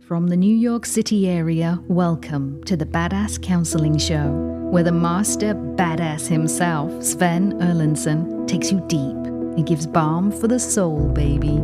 From the New York City area, welcome to the Badass Counseling Show, where the master badass himself, Sven takes you deep and gives balm for the soul, baby.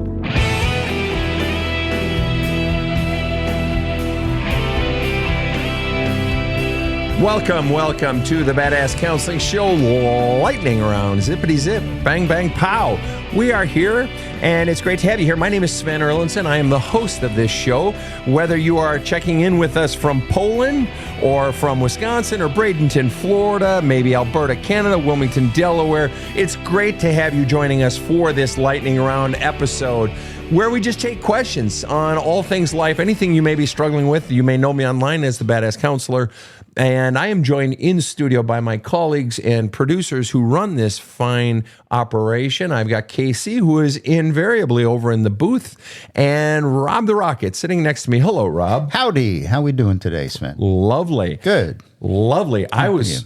Welcome to the Badass Counseling Show, lightning round, zippity zip, bang bang pow. We are here, and it's great to have you here. My name is Sven Erlandson. I am the host of this show. Whether you are checking in with us from Poland, or from Wisconsin, or Bradenton, Florida, maybe Alberta, Canada, Wilmington, Delaware, it's great to have you joining us for this lightning round episode, where we just take questions on all things life, anything you may be struggling with. You may know me online as the Badass Counselor, and I am joined in studio by my colleagues and producers who run this fine operation. I've got Casey, who is invariably over in the booth, and Rob the Rocket sitting next to me. Hello, Rob. Howdy. How we doing today, Sven? Lovely. Good. Lovely. I was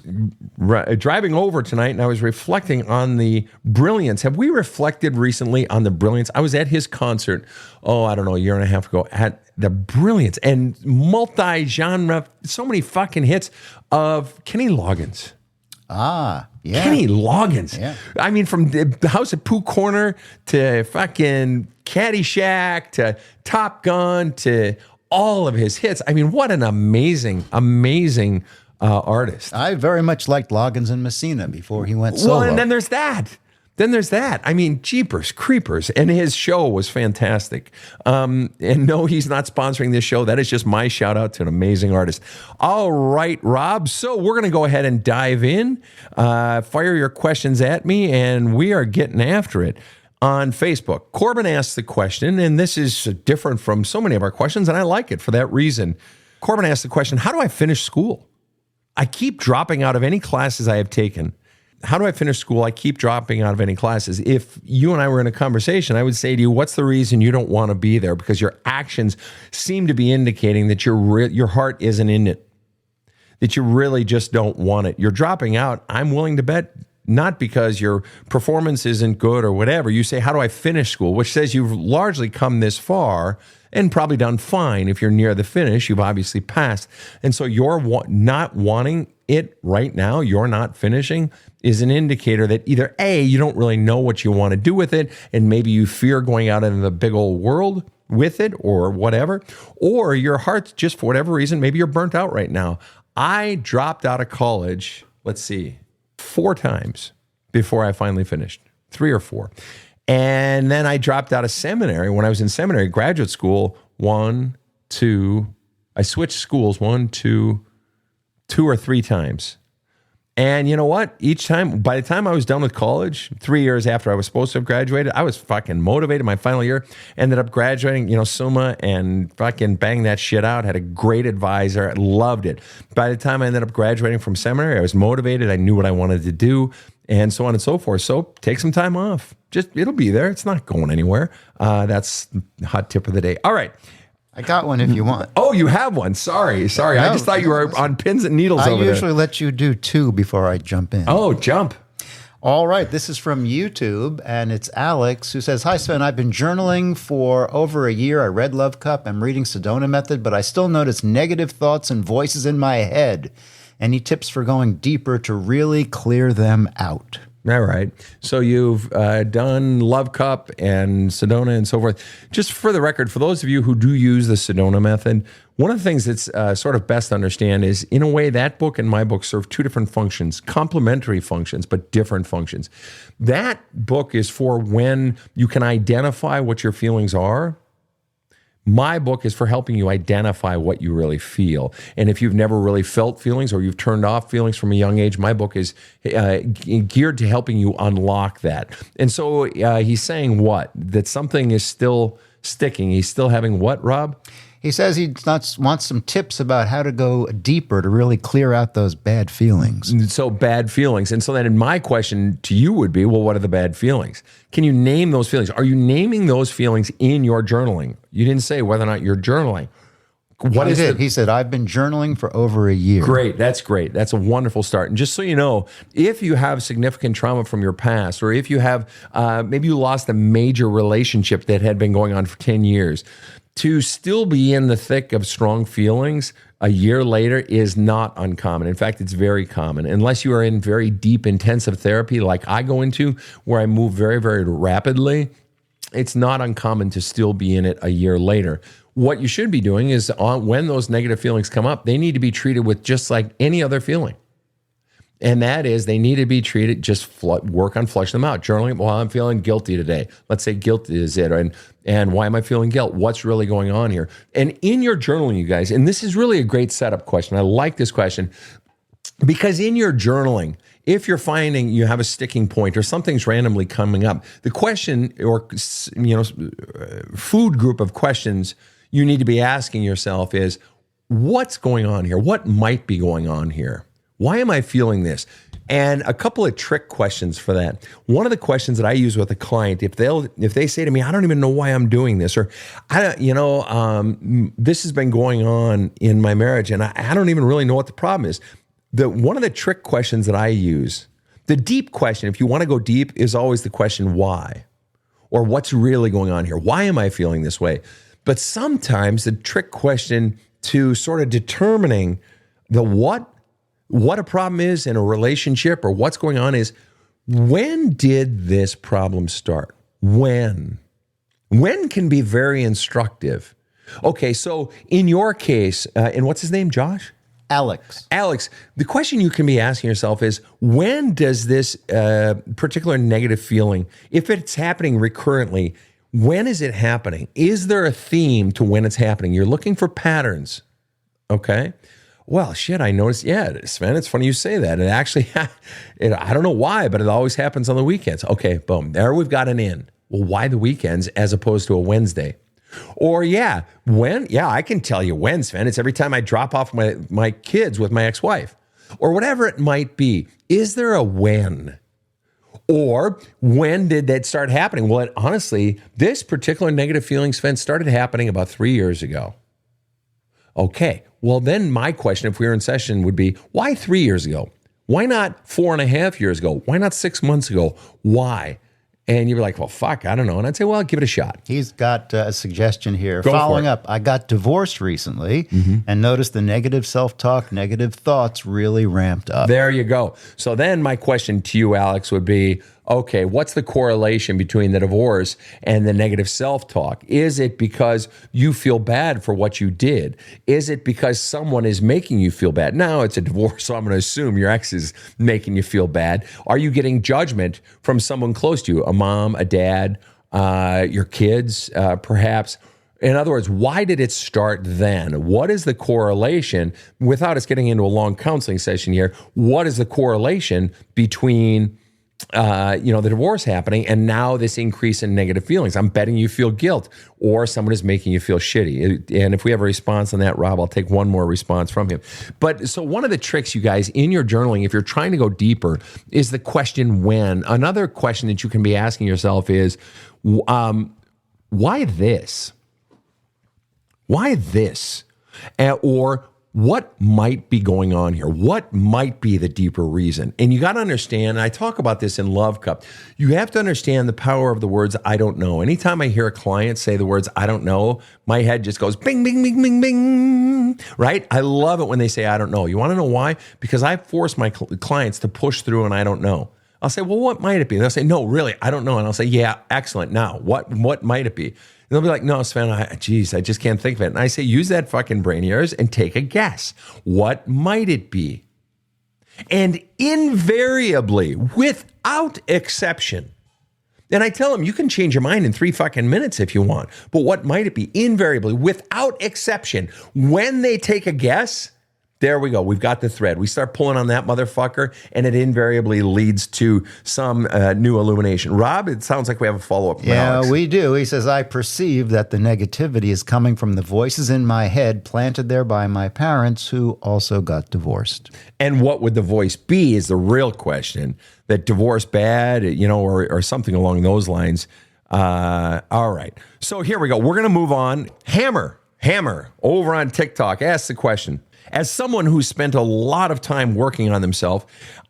driving over tonight, and I was reflecting on the brilliance. Have we reflected recently on the brilliance? I was at his concert, I don't know, a year and a half ago, at the brilliance and multi-genre, so many fucking hits of Kenny Loggins. Ah, yeah. Kenny Loggins. Yeah. I mean, from the House at Pooh Corner to fucking Caddyshack to Top Gun to all of his hits. I mean, what an amazing artist. I very much liked Loggins and Messina before he went solo. Well, and then there's that. I mean, jeepers, creepers. And his show was fantastic. And no, he's not sponsoring this show. That is just my shout out to an amazing artist. All right, Rob. So we're going to go ahead and dive in. Fire your questions at me, and we are getting after it. On Facebook, Corbin asked the question, and this is different from so many of our questions, and I like it for that reason. Corbin asked the question, how do I finish school? I keep dropping out of any classes I have taken. How do I finish school? I keep dropping out of any classes. If you and I were in a conversation, I would say to you, what's the reason you don't want to be there? Because your actions seem to be indicating that your heart isn't in it, that you really just don't want it. You're dropping out, I'm willing to bet, not because your performance isn't good or whatever. You say, how do I finish school? Which says you've largely come this far and probably done fine. If you're near the finish, you've obviously passed. And so you're not wanting it right now, you're not finishing, is an indicator that either A, you don't really know what you want to do with it, and maybe you fear going out into the big old world with it or whatever, or your heart's just, for whatever reason, maybe you're burnt out right now. I dropped out of college, 4 times before I finally finished, 3 or 4. And then I dropped out of seminary. When I was in seminary, graduate school, 1, 2, I switched schools 1, 2 or 3 times. And you know what? Each time, by the time I was done with college, 3 years after I was supposed to have graduated, I was fucking motivated. My final year, ended up graduating, Summa, and fucking banged that shit out. Had a great advisor. I loved it. By the time I ended up graduating from seminary, I was motivated. I knew what I wanted to do, and so on and so forth. So take some time off. It'll be there. It's not going anywhere. That's the hot tip of the day. All right. I got one if you want. Oh, you have one. Sorry. No, I just thought you were on pins and needles over there. I usually let you do 2 before I jump in. Oh, jump. All right. This is from YouTube, and it's Alex who says, hi, Sven. I've been journaling for over a year. I read Love Cup. I'm reading Sedona Method, but I still notice negative thoughts and voices in my head. Any tips for going deeper to really clear them out? All right. So you've done Love Cup and Sedona and so forth. Just for the record, for those of you who do use the Sedona method, one of the things that's sort of best to understand is, in a way, that book and my book serve 2 different functions, complementary functions, but different functions. That book is for when you can identify what your feelings are. My book is for helping you identify what you really feel. And if you've never really felt feelings or you've turned off feelings from a young age, my book is geared to helping you unlock that. And so he's saying what? That something is still sticking. He's still having what, Rob? He says he wants some tips about how to go deeper to really clear out those bad feelings. So bad feelings. And so then my question to you would be, well, what are the bad feelings? Can you name those feelings? Are you naming those feelings in your journaling? You didn't say whether or not you're journaling. What is it? He said, I've been journaling for over a year. Great. That's great. That's a wonderful start. And just so you know, if you have significant trauma from your past, or if you have, maybe you lost a major relationship that had been going on for 10 years, to still be in the thick of strong feelings a year later is not uncommon. In fact, it's very common. Unless you are in very deep, intensive therapy like I go into, where I move very, very rapidly, it's not uncommon to still be in it a year later. What you should be doing is when those negative feelings come up, they need to be treated with just like any other feeling. And that is, they need to be treated, just work on flushing them out. Journaling, well, I'm feeling guilty today. Let's say guilt is it. And why am I feeling guilt? What's really going on here? And in your journaling, you guys, and this is really a great setup question. I like this question because in your journaling, if you're finding you have a sticking point or something's randomly coming up, the question or, food group of questions you need to be asking yourself is, what's going on here? What might be going on here? Why am I feeling this? And a couple of trick questions for that. One of the questions that I use with a client, if they say to me, I don't even know why I'm doing this, or this has been going on in my marriage and I don't even really know what the problem is. One of the trick questions that I use, the deep question, if you want to go deep, is always the question why, or what's really going on here? Why am I feeling this way? But sometimes the trick question to sort of determining the what a problem is in a relationship or what's going on is, when did this problem start? When can be very instructive. Okay, so in your case, and what's his name, Josh? Alex, the question you can be asking yourself is, when does this particular negative feeling, if it's happening recurrently, when is it happening? Is there a theme to when it's happening? You're looking for patterns, okay? Well, shit, I noticed, yeah, Sven, it's funny you say that. It actually, I don't know why, but it always happens on the weekends. Okay, boom, there we've got an in. Well, why the weekends as opposed to a Wednesday? Or I can tell you when, Sven. It's every time I drop off my kids with my ex-wife. Or whatever it might be. Is there a when? Or when did that start happening? Well, honestly, this particular negative feeling, Sven, started happening about 3 years ago. Okay, well then my question, if we were in session, would be, why 3 years ago? Why not 4.5 years ago? Why not 6 months ago? Why? And you'd be like, well, fuck, I don't know. And I'd say, well, give it a shot. He's got a suggestion here. Go Following for it. up, I got divorced recently and noticed the negative self-talk, negative thoughts really ramped up. There you go. So then my question to you, Alex, would be, okay, what's the correlation between the divorce and the negative self-talk? Is it because you feel bad for what you did? Is it because someone is making you feel bad? Now it's a divorce, so I'm going to assume your ex is making you feel bad. Are you getting judgment from someone close to you, a mom, a dad, your kids, perhaps? In other words, why did it start then? What is the correlation, without us getting into a long counseling session here, what is the correlation between the divorce happening and now this increase in negative feelings? I'm betting you feel guilt or someone is making you feel shitty. And if we have a response on that, Rob, I'll take one more response from him. But so one of the tricks, you guys, in your journaling, if you're trying to go deeper, is the question when. Another question that you can be asking yourself is, why this? Why this? Or what might be going on here? What might be the deeper reason? And you got to understand, and I talk about this in Love Cup, you have to understand the power of the words, I don't know. Anytime I hear a client say the words, I don't know, my head just goes bing, bing, bing, bing, bing, right? I love it when they say, I don't know. You want to know why? Because I force my clients to push through an I don't know. I'll say, well, what might it be? And they'll say, no, really, I don't know. And I'll say, yeah, excellent. Now, what might it be? And they'll be like, no, Sven, I just can't think of it. And I say, use that fucking brain of yours and take a guess. What might it be? And invariably, without exception, and I tell them, you can change your mind in 3 fucking minutes if you want. But what might it be? Invariably, without exception, when they take a guess, there we go. We've got the thread. We start pulling on that motherfucker, and it invariably leads to some new illumination. Rob, it sounds like we have a follow-up from Yeah, Alex. we do. He says, I perceive that the negativity is coming from the voices in my head planted there by my parents who also got divorced. And what would the voice be is the real question. That divorce bad, or something along those lines. All right. So here we go. We're going to move on. Hammer, over on TikTok, asks the question. As someone who's spent a lot of time working on themselves,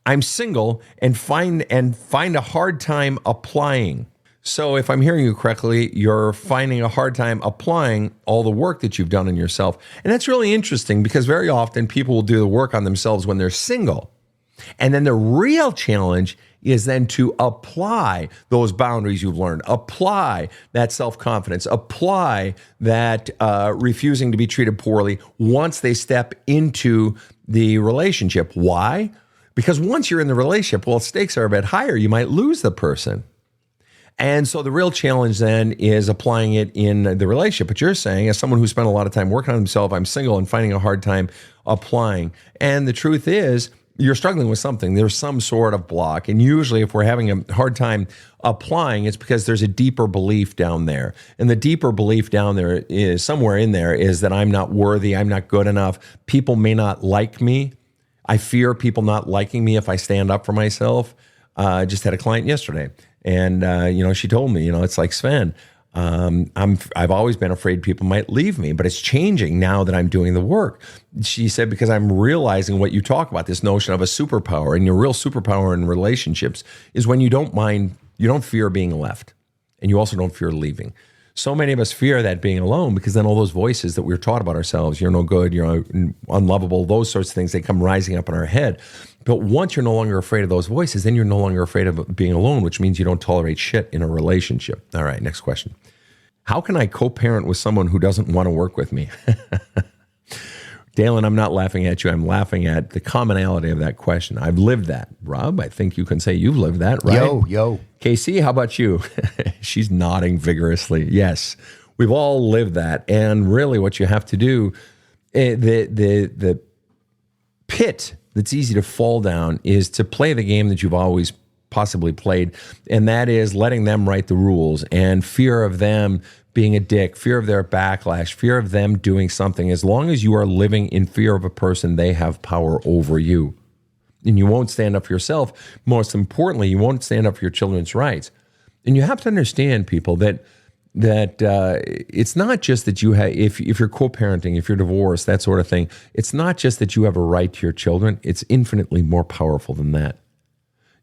I'm single and find a hard time applying. So if I'm hearing you correctly, you're finding a hard time applying all the work that you've done on yourself. And that's really interesting because very often people will do the work on themselves when they're single. And then the real challenge is then to apply those boundaries you've learned, apply that self-confidence, apply that refusing to be treated poorly once they step into the relationship. Why? Because once you're in the relationship, well, stakes are a bit higher. You might lose the person. And so the real challenge then is applying it in the relationship. But you're saying, as someone who spent a lot of time working on himself, I'm single and finding a hard time applying. And the truth is, you're struggling with something. There's some sort of block. And usually if we're having a hard time applying, it's because there's a deeper belief down there. And the deeper belief down there is somewhere in there is that I'm not worthy, I'm not good enough. People may not like me. I fear people not liking me if I stand up for myself. I just had a client yesterday. And, she told me, it's like, Sven, I've always been afraid people might leave me, but it's changing now that I'm doing the work. She said, because I'm realizing what you talk about, this notion of a superpower, and your real superpower in relationships is when you don't fear being left, and you also don't fear leaving. So many of us fear that being alone because then all those voices that we're taught about ourselves, you're no good, you're unlovable, those sorts of things, they come rising up in our head. But once you're no longer afraid of those voices, then you're no longer afraid of being alone, which means you don't tolerate shit in a relationship. All right, next question. How can I co-parent with someone who doesn't want to work with me? Dalen, I'm not laughing at you. I'm laughing at the commonality of that question. I've lived that. Rob, I think you can say you've lived that, right? Yo. Casey, how about you? She's nodding vigorously. Yes, we've all lived that. And really what you have to do, the pit that's easy to fall down is to play the game that you've always possibly played. And that is letting them write the rules and fear of them being a dick, fear of their backlash, fear of them doing something. As long as you are living in fear of a person, they have power over you. And you won't stand up for yourself. Most importantly, you won't stand up for your children's rights. And you have to understand, people, that it's not just that you have, if you're co-parenting, if you're divorced, that sort of thing, it's not just that you have a right to your children. It's infinitely more powerful than that.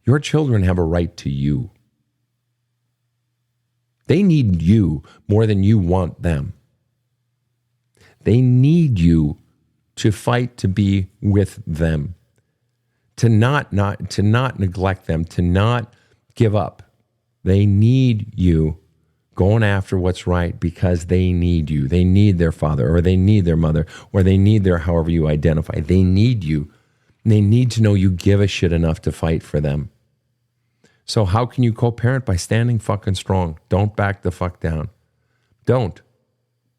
Your children have a right to you. They need you more than you want them. They need you to fight to be with them, to not neglect them, to not give up. They need you going after what's right because they need you. They need their father, or they need their mother, or they need their however you identify. They need you. They need to know you give a shit enough to fight for them. So how can you co-parent? By standing fucking strong. Don't back the fuck down. Don't.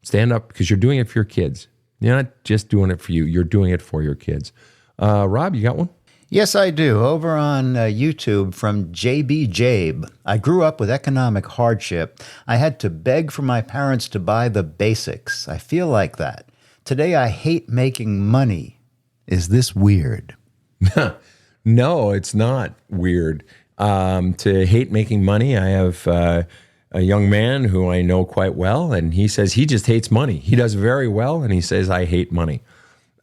Stand up because you're doing it for your kids. You're not just doing it for you. You're doing it for your kids. Rob, you got one? Yes, I do. Over on YouTube from JB Jabe. I grew up with economic hardship. I had to beg for my parents to buy the basics. I feel like that. Today I hate making money. Is this weird? No, it's not weird. To hate making money. I have a young man who I know quite well, and he says he just hates money. He does very well, and he says, I hate money.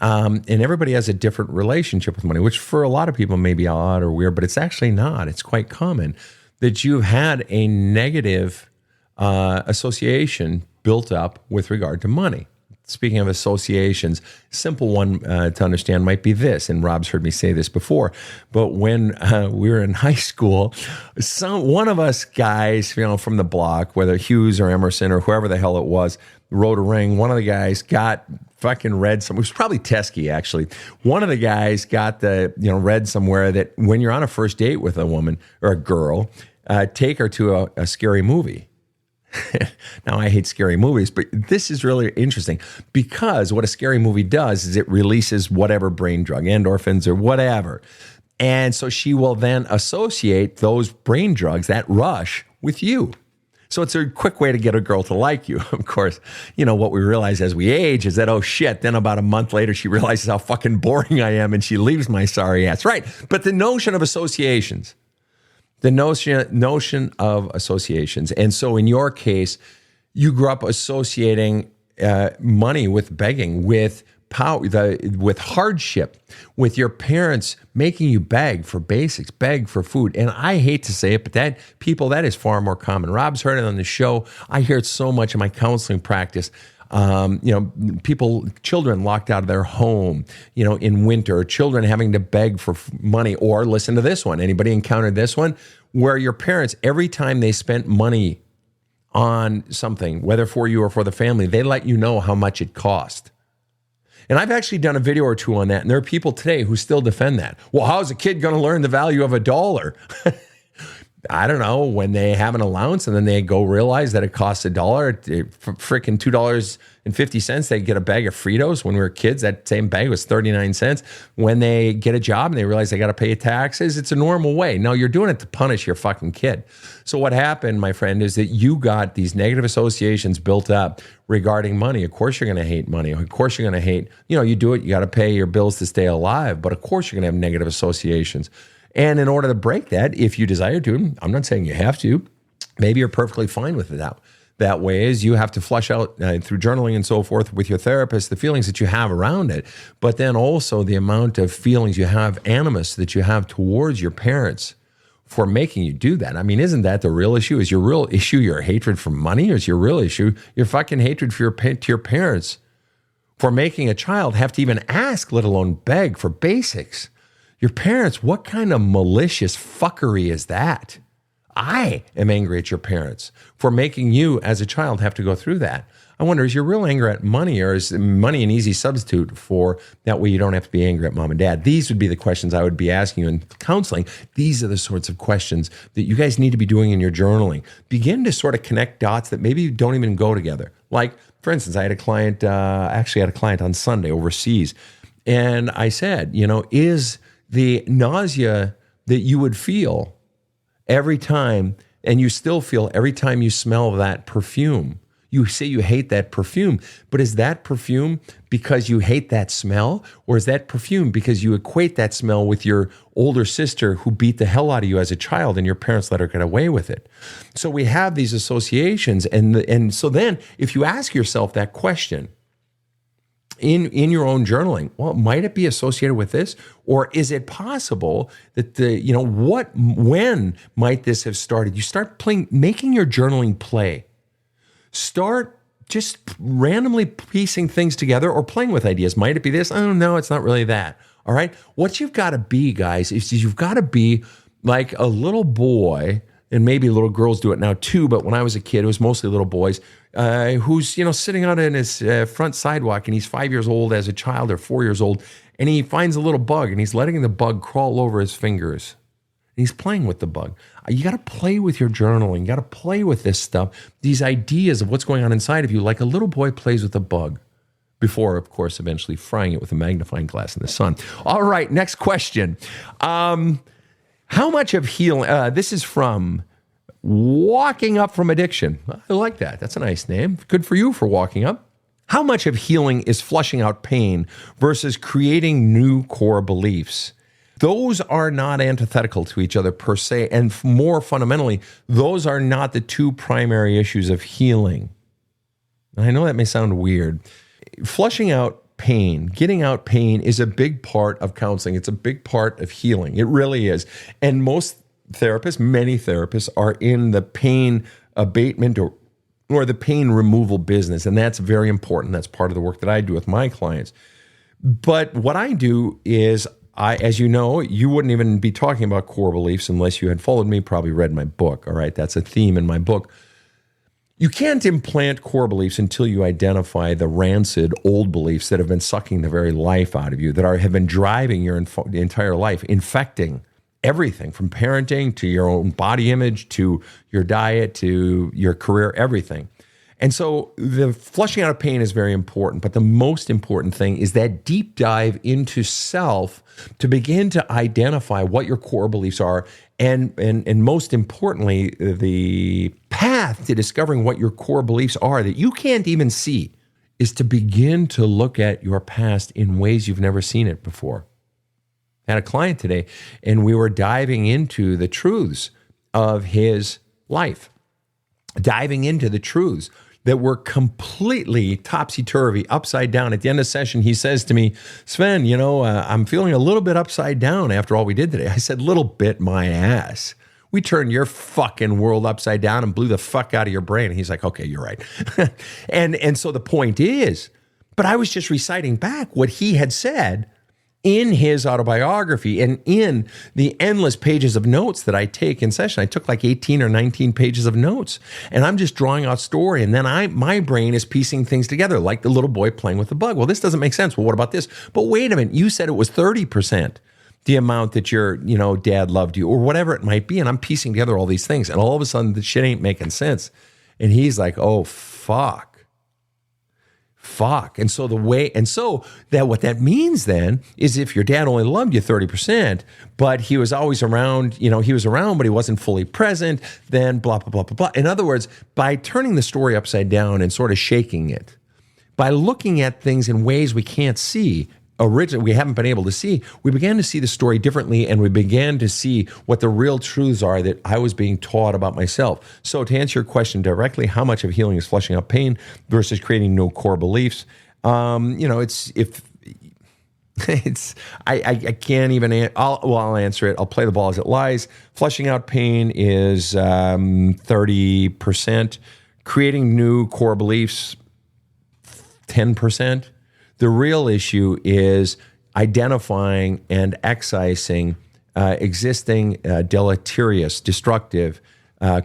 And everybody has a different relationship with money, which for a lot of people may be odd or weird, but it's actually not. It's quite common that you've had a negative association built up with regard to money. Speaking of associations, simple one to understand might be this, and Rob's heard me say this before, but when we were in high school, one of us guys, from the block, whether Hughes or Emerson or whoever the hell it was, wrote a ring. One of the guys got fucking read somewhere. It was probably Teskey, actually. One of the guys got read somewhere that when you're on a first date with a woman or a girl, take her to a scary movie. Now, I hate scary movies, but this is really interesting because what a scary movie does is it releases whatever brain drug, endorphins or whatever. And so she will then associate those brain drugs, that rush, with you. So it's a quick way to get a girl to like you. Of course, what we realize as we age is that, oh shit, then about a month later, she realizes how fucking boring I am and she leaves my sorry ass. Right. But the notion of associations. The notion of associations. And so in your case, you grew up associating money with begging, with power, with hardship, with your parents making you beg for basics, beg for food. And I hate to say it, but that is far more common. Rob's heard it on the show. I hear it so much in my counseling practice. Children locked out of their home, in winter, children having to beg for money. Or listen to this one. Anybody encountered this one? Where your parents, every time they spent money on something, whether for you or for the family, they let you know how much it cost. And I've actually done a video or two on that, and there are people today who still defend that. Well, how's a kid going to learn the value of $1? I don't know, when they have an allowance and then they go realize that it costs $1, freaking $2.50, they get a bag of Fritos. When we were kids, that same bag was 39 cents. When they get a job and they realize they got to pay taxes, it's a normal way. No, you're doing it to punish your fucking kid. So what happened, my friend, is that you got these negative associations built up regarding money. Of course you're going to hate money. Of course you're going to hate, you do it, you got to pay your bills to stay alive. But of course you're going to have negative associations. And in order to break that, if you desire to, I'm not saying you have to, maybe you're perfectly fine with it that way, is you have to flush out through journaling and so forth with your therapist the feelings that you have around it, but then also the amount of feelings you have, animus that you have towards your parents for making you do that. I mean, isn't that the real issue? Is your real issue your hatred for money, or is your real issue your fucking hatred for to your parents for making a child have to even ask, let alone beg for basics? Your parents, what kind of malicious fuckery is that? I am angry at your parents for making you as a child have to go through that. I wonder, is your real anger at money, or is money an easy substitute for that way you don't have to be angry at mom and dad? These would be the questions I would be asking you in counseling. These are the sorts of questions that you guys need to be doing in your journaling. Begin to sort of connect dots that maybe don't even go together. Like, for instance, I had a client, on Sunday overseas, and I said, is the nausea that you would feel every time, and you still feel every time you smell that perfume. You say you hate that perfume, but is that perfume because you hate that smell? Or is that perfume because you equate that smell with your older sister who beat the hell out of you as a child and your parents let her get away with it? So we have these associations. And so then if you ask yourself that question, in your own journaling, well, might it be associated with this? Or is it possible that when might this have started? You start making your journaling play. Start just randomly piecing things together or playing with ideas. Might it be this? Oh, no, it's not really that. All right. What you've got to be, guys, is you've got to be like a little boy, and maybe little girls do it now too, but when I was a kid, it was mostly little boys, who's, sitting out in his front sidewalk, and he's 5 years old as a child or 4 years old, and he finds a little bug, and he's letting the bug crawl over his fingers. And he's playing with the bug. You got to play with your journaling. You got to play with this stuff, these ideas of what's going on inside of you, like a little boy plays with a bug, before, of course, eventually frying it with a magnifying glass in the sun. All right, next question. How much of healing, this is from Walking Up From Addiction. I like that. That's a nice name. Good for you for walking up. How much of healing is flushing out pain versus creating new core beliefs? Those are not antithetical to each other per se, and more fundamentally, those are not the two primary issues of healing. I know that may sound weird. Flushing out pain, getting out pain is a big part of counseling. It's a big part of healing. It really is. And most therapists, many therapists, are in the pain abatement or the pain removal business. And that's very important. That's part of the work that I do with my clients. But what I do is, as you know, you wouldn't even be talking about core beliefs unless you had followed me, probably read my book. All right, that's a theme in my book. You can't implant core beliefs until you identify the rancid old beliefs that have been sucking the very life out of you, that have been driving your entire life, infecting everything from parenting to your own body image, to your diet, to your career, everything. And so the flushing out of pain is very important, but the most important thing is that deep dive into self to begin to identify what your core beliefs are, and most importantly, the path to discovering what your core beliefs are that you can't even see is to begin to look at your past in ways you've never seen it before. I had a client today, and we were diving into the truths of his life, diving into the truths that were completely topsy-turvy, upside down. At the end of the session, he says to me, Sven, I'm feeling a little bit upside down after all we did today. I said, little bit my ass. We turned your fucking world upside down and blew the fuck out of your brain. And he's like, okay, you're right. and so the point is, but I was just reciting back what he had said in his autobiography and in the endless pages of notes that I take in session. I took like 18 or 19 pages of notes, and I'm just drawing out story. And then my brain is piecing things together like the little boy playing with the bug. Well, this doesn't make sense. Well, what about this? But wait a minute, you said it was 30%. The amount that your, dad loved you or whatever it might be. And I'm piecing together all these things. And all of a sudden the shit ain't making sense. And he's like, oh, fuck. And so what that means then is if your dad only loved you 30%, but he was always around, he was around, but he wasn't fully present, then blah, blah, blah, blah, blah. In other words, by turning the story upside down and sort of shaking it, by looking at things in ways we can't see, originally we haven't been able to see, we began to see the story differently, and we began to see what the real truths are that I was being taught about myself. So to answer your question directly, how much of healing is flushing out pain versus creating new core beliefs? I can't even, I'll answer it. I'll play the ball as it lies. Flushing out pain is 30%. Creating new core beliefs, 10%. The real issue is identifying and excising existing deleterious, destructive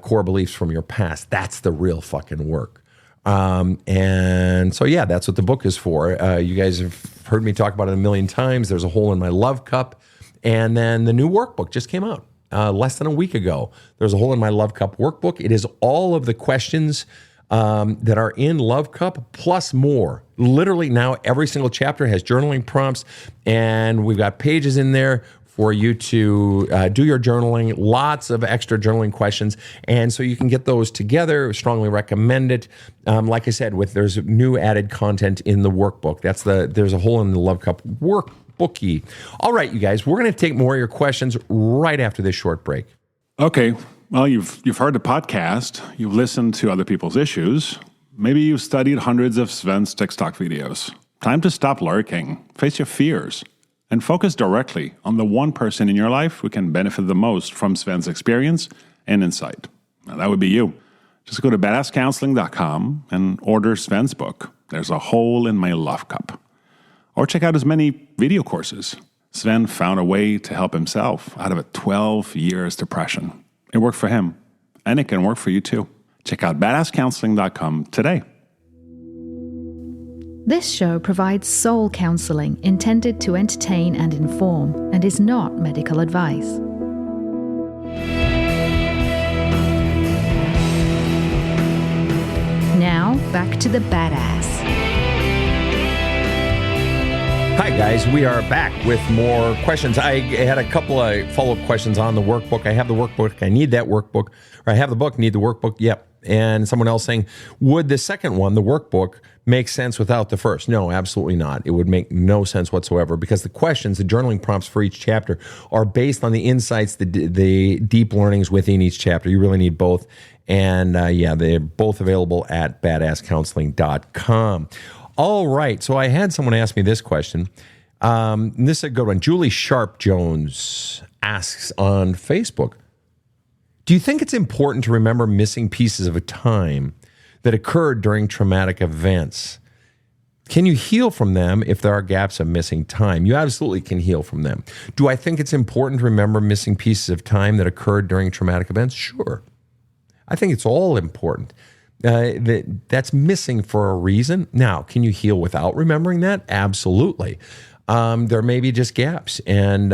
core beliefs from your past. That's the real fucking work. And so, yeah, that's what the book is for. You guys have heard me talk about it a million times. There's a hole in my love cup. And then the new workbook just came out less than a week ago. There's a hole in my love cup workbook. It is all of the questions that are in Love Cup plus more. Literally now every single chapter has journaling prompts, and we've got pages in there for you to do your journaling, lots of extra journaling questions. And so you can get those together. Strongly recommend it. Like I said, there's new added content in the workbook. There's a hole in the Love Cup workbookie. All right, you guys, we're going to take more of your questions right after this short break. Okay. Well, you've heard the podcast, you've listened to other people's issues, maybe you've studied hundreds of Sven's TikTok videos. Time to stop lurking, face your fears, and focus directly on the one person in your life who can benefit the most from Sven's experience and insight. Now, that would be you. Just go to badasscounseling.com and order Sven's book, There's a Hole in My Love Cup. Or check out his many video courses. Sven found a way to help himself out of a 12 years depression. It worked for him, and it can work for you too. Check out badasscounseling.com today. This show provides soul counseling intended to entertain and inform and is not medical advice. Now, back to the badass. Hi, guys. We are back with more questions. I had a couple of follow-up questions on the workbook. I have the workbook. I need that workbook. Or I have the book, need the workbook. Yep. And someone else saying, would the second one, the workbook, make sense without the first? No, absolutely not. It would make no sense whatsoever because the questions, the journaling prompts for each chapter are based on the insights, the deep learnings within each chapter. You really need both. And they're both available at badasscounseling.com. All right. So I had someone ask me this question. This is a good one. Julie Sharp Jones asks on Facebook, do you think it's important to remember missing pieces of a time that occurred during traumatic events? Can you heal from them if there are gaps of missing time? You absolutely can heal from them. Do I think it's important to remember missing pieces of time that occurred during traumatic events? Sure. I think it's all important. That's missing for a reason. Now, can you heal without remembering that? Absolutely. There may be just gaps, and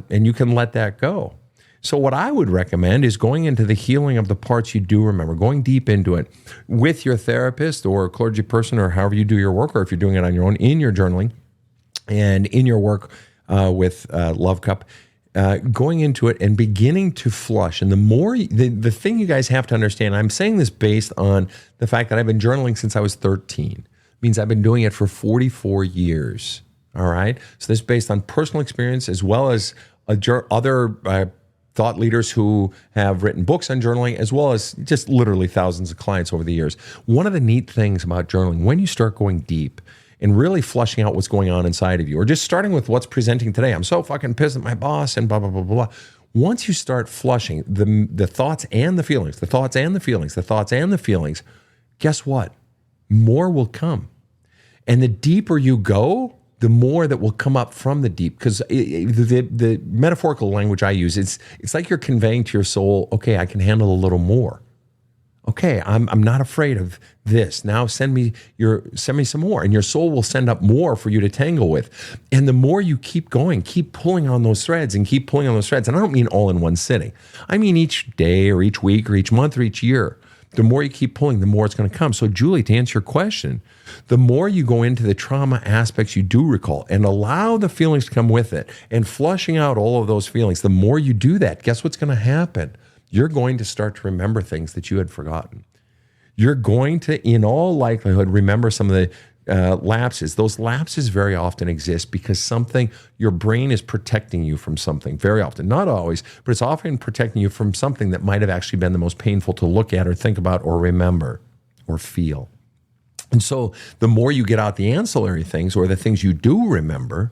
you can let that go. So what I would recommend is going into the healing of the parts you do remember, going deep into it with your therapist or clergy person or however you do your work, or if you're doing it on your own, in your journaling and in your work with Love Cup. Going into it and beginning to flush. And the thing you guys have to understand, I'm saying this based on the fact that I've been journaling since I was 13. It means I've been doing it for 44 years. All right. So this is based on personal experience as well as other thought leaders who have written books on journaling, as well as just literally thousands of clients over the years. One of the neat things about journaling, when you start going deep and really flushing out what's going on inside of you, or just starting with what's presenting today, I'm so fucking pissed at my boss and blah, blah, blah, blah. Once you start flushing the thoughts and the feelings, the thoughts and the feelings, the thoughts and the feelings, guess what? More will come. And the deeper you go, the more that will come up from the deep. Because the metaphorical language I use, it's like you're conveying to your soul, okay, I can handle a little more. Okay, I'm not afraid of this. Now send me some more. And your soul will send up more for you to tangle with. And the more you keep going, keep pulling on those threads and keep pulling on those threads. And I don't mean all in one sitting. I mean each day or each week or each month or each year. The more you keep pulling, the more it's going to come. So Julie, to answer your question, the more you go into the trauma aspects you do recall and allow the feelings to come with it and flushing out all of those feelings, the more you do that, guess what's going to happen? You're going to start to remember things that you had forgotten. You're going to, in all likelihood, remember some of the lapses. Those lapses very often exist because your brain is protecting you from something very often. Not always, but it's often protecting you from something that might have actually been the most painful to look at or think about or remember or feel. And so the more you get out the ancillary things or the things you do remember,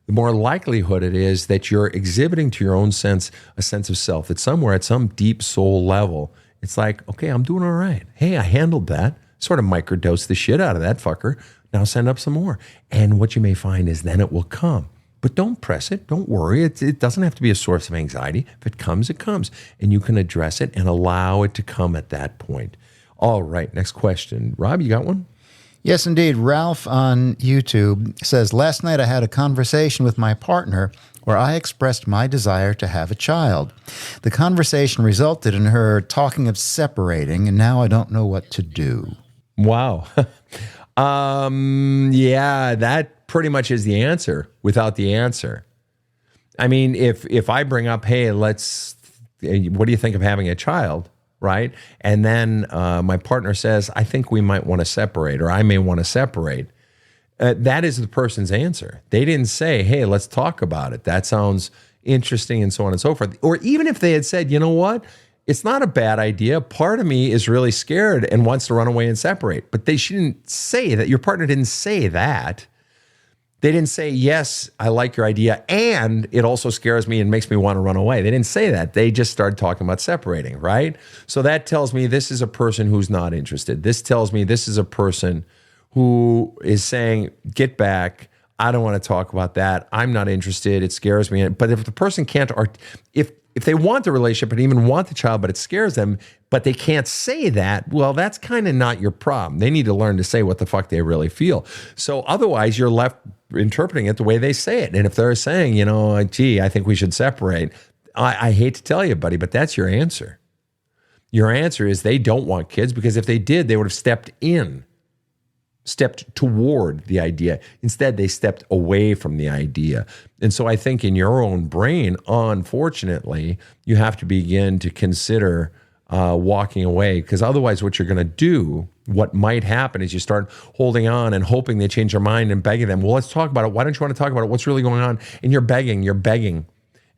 the more likelihood it is that you're exhibiting to your own sense a sense of self, that somewhere at some deep soul level, it's like, okay, I'm doing all right. Hey, I handled that. Sort of microdose the shit out of that fucker. Now send up some more. And what you may find is then it will come. But don't press it. Don't worry. It doesn't have to be a source of anxiety. If it comes, it comes. And you can address it and allow it to come at that point. All right, next question. Rob, you got one? Yes, indeed. Ralph on YouTube says, last night I had a conversation with my partner where I expressed my desire to have a child. The conversation resulted in her talking of separating, and now I don't know what to do. Wow. Yeah, that pretty much is the answer without the answer. I mean, if I bring up, hey, what do you think of having a child? Right? And then my partner says, I think we might want to separate, or I may want to separate. That is the person's answer. They didn't say, hey, let's talk about it. That sounds interesting, and so on and so forth. Or even if they had said, you know what? It's not a bad idea. Part of me is really scared and wants to run away and separate. But she didn't say that. Your partner didn't say that. They didn't say, yes, I like your idea, and it also scares me and makes me want to run away. They didn't say that. They just started talking about separating, right? So that tells me this is a person who's not interested. This tells me this is a person who is saying, get back. I don't want to talk about that. I'm not interested. It scares me. But if the person can't, or if they want the relationship and even want the child, but it scares them, but they can't say that, well, that's kind of not your problem. They need to learn to say what the fuck they really feel. So otherwise, you're left interpreting it the way they say it. And if they're saying, gee, I think we should separate, I hate to tell you, buddy, but that's your answer. Your answer is they don't want kids, because if they did, they would have stepped toward the idea. Instead, they stepped away from the idea. And so I think in your own brain, unfortunately, you have to begin to consider walking away, because otherwise what you're going to do, what might happen is you start holding on and hoping they change their mind and begging them, well, let's talk about it. Why don't you want to talk about it? What's really going on? And you're begging.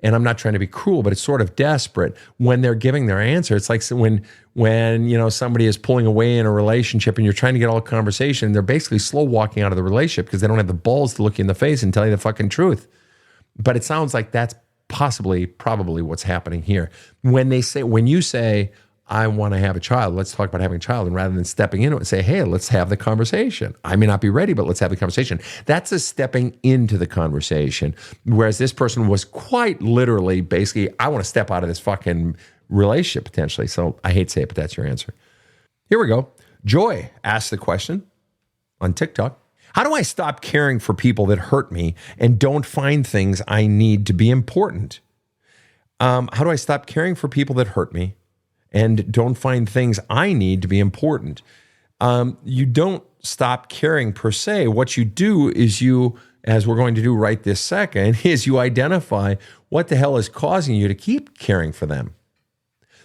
And I'm not trying to be cruel, but it's sort of desperate when they're giving their answer. It's like when somebody is pulling away in a relationship and you're trying to get all conversation, they're basically slow walking out of the relationship because they don't have the balls to look you in the face and tell you the fucking truth. But it sounds like that's probably what's happening here. When you say, I want to have a child, let's talk about having a child, and rather than stepping into it and say, hey, let's have the conversation. I may not be ready, but let's have the conversation. That's a stepping into the conversation. Whereas this person was quite literally, basically, I want to step out of this fucking relationship potentially. So I hate to say it, but that's your answer. Here we go. Joy asked the question on TikTok. How do I stop caring for people that hurt me and don't find things I need to be important? How do I stop caring for people that hurt me and don't find things I need to be important? You don't stop caring per se. What you do is as we're going to do right this second, is you identify what the hell is causing you to keep caring for them.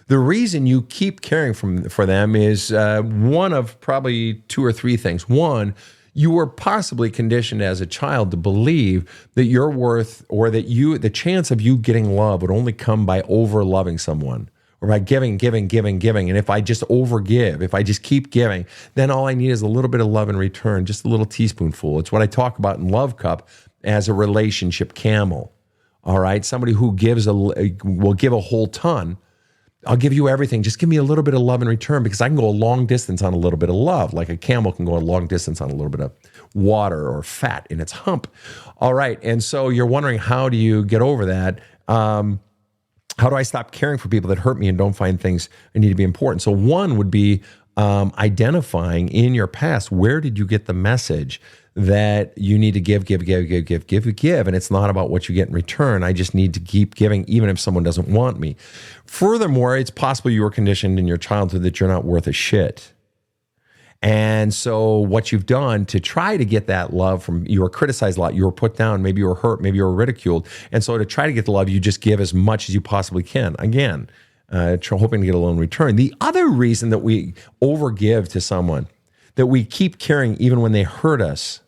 The reason you keep caring for them is one of probably two or three things. One, You were possibly conditioned as a child to believe that your worth or that the chance of you getting love would only come by over loving someone or by giving. And if I just overgive, if I just keep giving, then all I need is a little bit of love in return, just a little teaspoonful. It's what I talk about in Love Cup as a relationship camel. All right. Somebody who will give a whole ton. I'll give you everything. Just give me a little bit of love in return because I can go a long distance on a little bit of love, like a camel can go a long distance on a little bit of water or fat in its hump. All right. And so you're wondering, how do you get over that? How do I stop caring for people that hurt me and don't find things I need to be important? So one would be identifying in your past, where did you get the message that you need to give, and it's not about what you get in return. I just need to keep giving even if someone doesn't want me. Furthermore, it's possible you were conditioned in your childhood that you're not worth a shit. And so what you've done to try to get that love from, you were criticized a lot, you were put down, maybe you were hurt, maybe you were ridiculed. And so to try to get the love, you just give as much as you possibly can. Again, hoping to get a little in return. The other reason that we overgive to someone, that we keep caring even when they hurt us.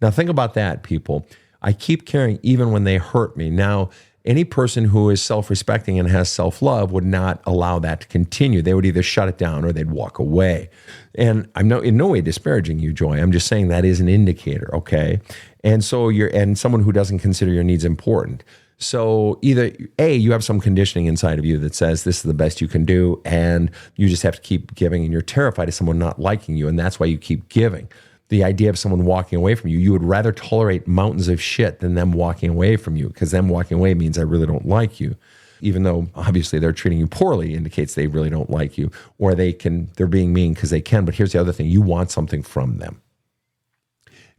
Now think about that, people. I keep caring even when they hurt me. Now, any person who is self-respecting and has self-love would not allow that to continue. They would either shut it down or they'd walk away. And I'm in no way disparaging you, Joy. I'm just saying that is an indicator, okay? And so and someone who doesn't consider your needs important. So either A, you have some conditioning inside of you that says this is the best you can do, and you just have to keep giving, and you're terrified of someone not liking you, and that's why you keep giving. The idea of someone walking away from you, you would rather tolerate mountains of shit than them walking away from you, because them walking away means I really don't like you. Even though obviously they're treating you poorly indicates they really don't like you, or they're being mean because they can. But here's the other thing, you want something from them.